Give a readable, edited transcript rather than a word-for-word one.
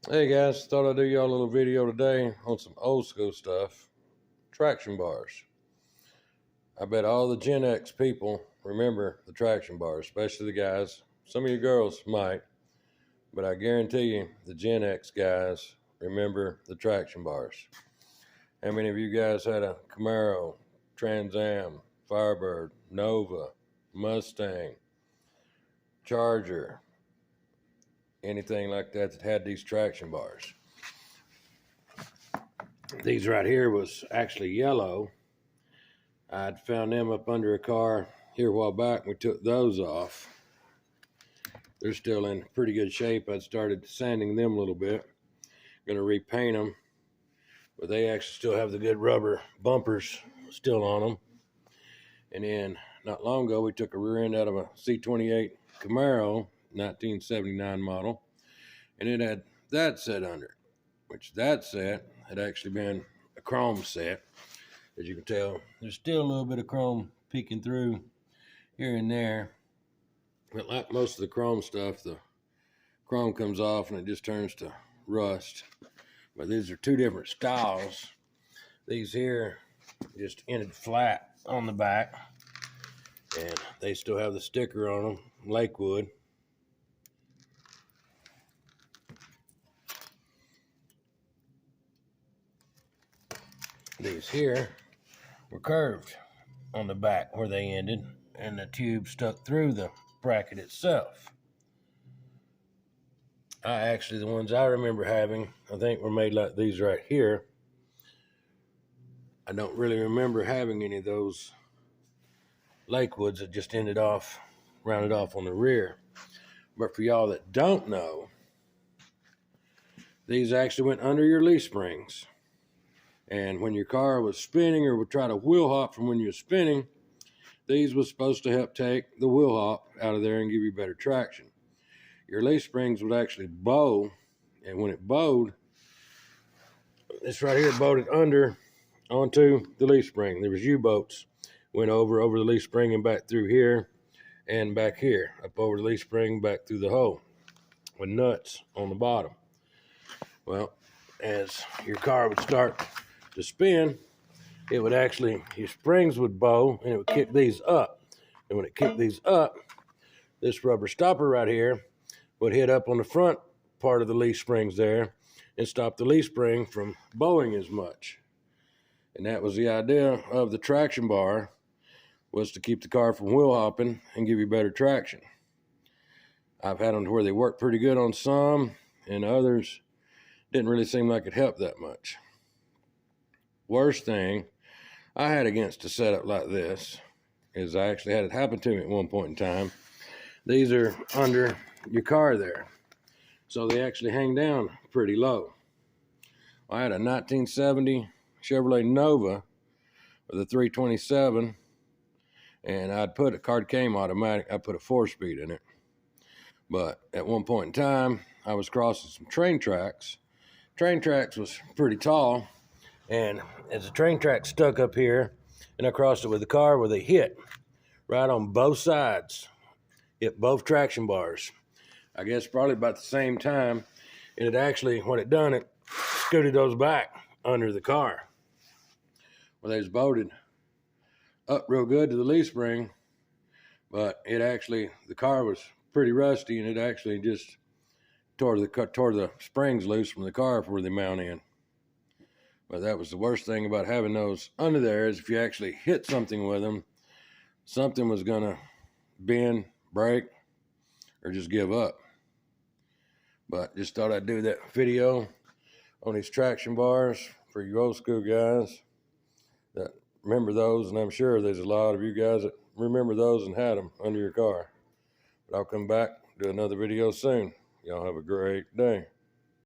Hey guys, thought I'd do y'all a little video today on some old school stuff. Traction bars. I bet all the Gen X people remember the traction bars, especially the guys. Some of you girls might, but I guarantee you the Gen X guys remember the traction bars. How many of you guys had a Camaro, Trans Am, Firebird, Nova, Mustang, Charger, anything like that had these traction bars? These right here was actually yellow. I'd found them up under a car here a while back, and we took those off. They're still in pretty good shape. I'd started sanding them a little bit. Gonna repaint them, but they actually still have the good rubber bumpers still on them. And then not long ago, we took a rear end out of a C28 Camaro, 1979 model, and it had that set under it, which that set had actually been a chrome set. As you can tell, there's still a little bit of chrome peeking through here and there. But like most of the chrome stuff, the chrome comes off and it just turns to rust. But these are two different styles. These here just ended flat on the back, and they still have the sticker on them, Lakewood. These here were curved on the back where they ended, and the tube stuck through the bracket itself. The ones I remember having, I think were made like these right here. I don't really remember having any of those Lakewoods that just rounded off on the rear. But for y'all that don't know, these actually went under your leaf springs. And when your car was spinning or would try to wheel hop from when you're spinning, these was supposed to help take the wheel hop out of there and give you better traction. Your leaf springs would actually bow, and when it bowed, this right here bowed under onto the leaf spring. There was U-boats went over the leaf spring and back through here and back here, up over the leaf spring, back through the hole with nuts on the bottom. Well, as your car would start to spin, it would actually, your springs would bow and it would kick these up. And when it kicked these up, this rubber stopper right here would hit up on the front part of the leaf springs there and stop the leaf spring from bowing as much. And that was the idea of the traction bar, was to keep the car from wheel hopping and give you better traction. I've had them to where they work pretty good on some, and others didn't really seem like it helped that much. Worst thing I had against a setup like this is I actually had it happen to me at one point in time. These are under your car there, so they actually hang down pretty low. I had a 1970 Chevrolet Nova with a 327, and I'd put a card came automatic. I put a 4-speed in it, but at one point in time I was crossing some train tracks. Train tracks was pretty tall, and as the train track stuck up here and I crossed it with the car, where they hit right on both sides, hit both traction bars. I guess probably about the same time, and it actually, what it done, it scooted those back under the car. Well, they was bolted up real good to the leaf spring, but it actually, the car was pretty rusty, and it actually just tore the springs loose from the car before they mount in. But that was the worst thing about having those under there, is if you actually hit something with them, something was gonna bend, break, or just give up. But just thought I'd do that video on these traction bars for you old school guys that remember those, and I'm sure there's a lot of you guys that remember those and had them under your car. But I'll come back, do another video soon. Y'all have a great day.